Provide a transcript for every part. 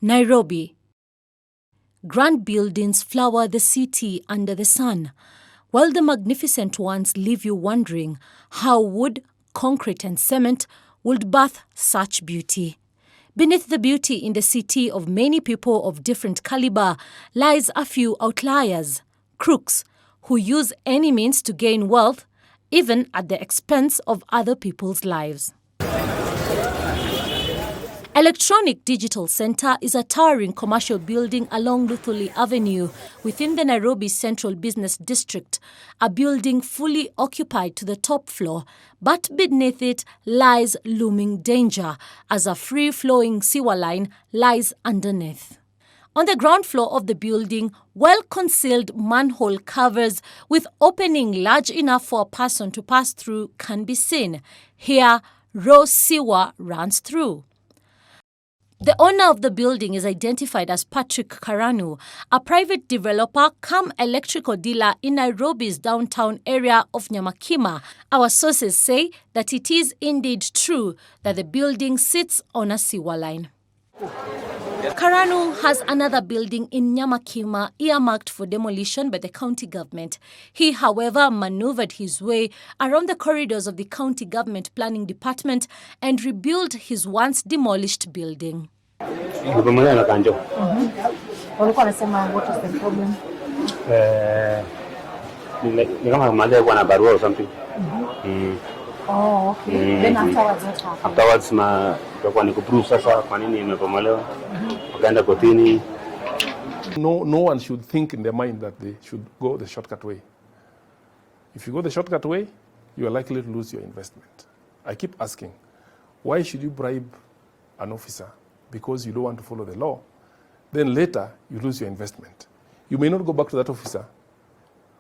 Nairobi. Grand buildings flower the city under the sun, while the magnificent ones leave you wondering how wood, concrete and cement would birth such beauty. Beneath the beauty in the city of many people of different caliber lies a few outliers, crooks, who use any means to gain wealth, even at the expense of other people's lives. Electronic Digital Center is a towering commercial building along Luthuli Avenue within the Nairobi Central Business District, a building fully occupied to the top floor, but beneath it lies looming danger as a free-flowing sewer line lies underneath. On the ground floor of the building, well-concealed manhole covers with opening large enough for a person to pass through can be seen. Here, raw sewer runs through. The owner of the building is identified as Patrick Karanu, a private developer cum electrical dealer in Nairobi's downtown area of Nyamakima. Our sources say that it is indeed true that the building sits on a sewer line. Karanu has another building in Nyamakima earmarked for demolition by the county government. He, however, maneuvered his way around the corridors of the county government planning department and rebuilt his once demolished building. Walikuwa wanasema what is the problem? Ni kama mmoja alikuwa na barua or something. Oh, okay. Then afterwards what happened? Afterwards kwa ni kuprove sasa kwa nini imebomolewa. Wakaenda kotini. No one should think in their mind that they should go the shortcut way. If you go the shortcut way, you are likely to lose your investment. I keep asking, why should you bribe an officer because you don't want to follow the law? Then later, you lose your investment. You may not go back to that officer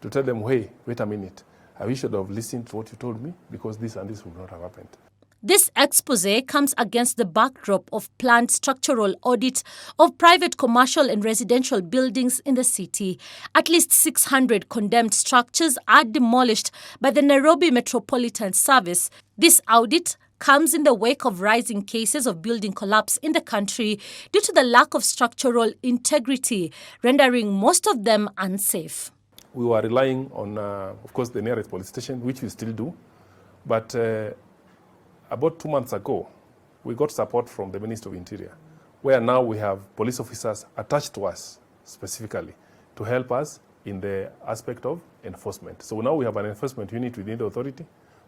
to tell them, hey, wait a minute, I wish you should have listened to what you told me because this and this would not have happened. This expose comes against the backdrop of planned structural audit of private commercial and residential buildings in the city. At least 600 condemned structures are demolished by the Nairobi Metropolitan Service. This audit comes in the wake of rising cases of building collapse in the country due to the lack of structural integrity, rendering most of them unsafe. We were relying on, of course, the nearest police station, which we still do, but about 2 months ago, we got support from the Minister of Interior, where now we have police officers attached to us specifically to help us in the aspect of enforcement. So now we have an enforcement unit within the authority,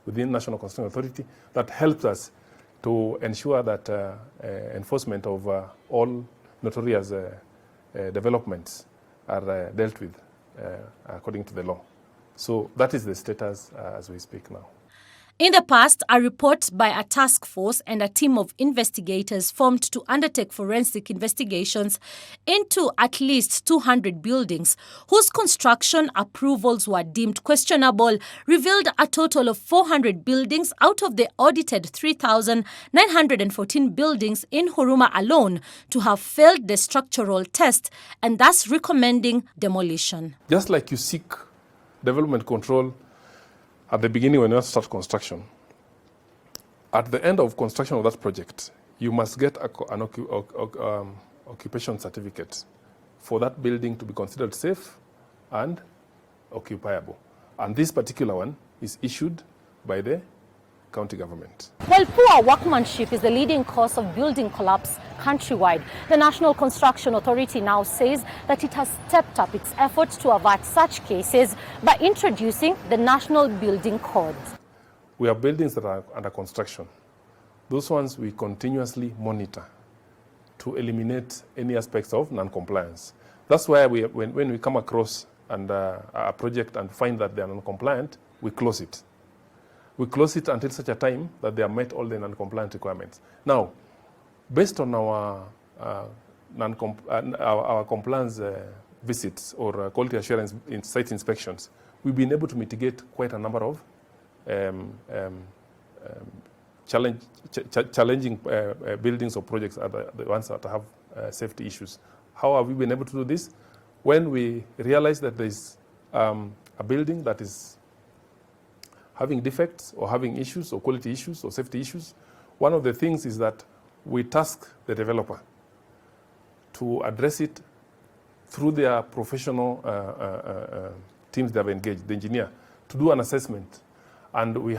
within National Constitutional Authority, that helps us to ensure that enforcement of all notorious developments are dealt with according to the law. So that is the status as we speak now. In the past, a report by a task force and a team of investigators formed to undertake forensic investigations into at least 200 buildings whose construction approvals were deemed questionable revealed a total of 400 buildings out of the audited 3,914 buildings in Huruma alone to have failed the structural test and thus recommending demolition. Just like you seek development control at the beginning when you start construction, at the end of construction of that project, you must get an occupation certificate for that building to be considered safe and occupiable. And this particular one is issued by the county government. While poor workmanship is the leading cause of building collapse countrywide, the National Construction Authority now says that it has stepped up its efforts to avert such cases by introducing the National Building Code. We have buildings that are under construction. Those ones we continuously monitor to eliminate any aspects of non-compliance. That's why when we come across a project and find that they are non-compliant, we close it. We close it until such a time that they have met all the non-compliant requirements. Now, based on our compliance visits or quality assurance in site inspections, we've been able to mitigate quite a number of challenging buildings or projects are the ones that have safety issues. How have we been able to do this? When we realize that there is a building that is having defects or having issues or quality issues or safety issues, one of the things is that we task the developer to address it through their professional teams they have engaged, the engineer, to do an assessment. And we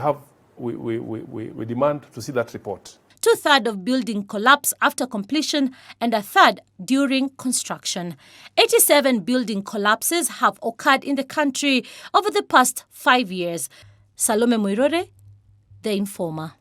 demand to see that report. 2/3 of building collapse after completion and 1/3 during construction. 87 building collapses have occurred in the country over the past 5 years. Salome Moirore, The Informer.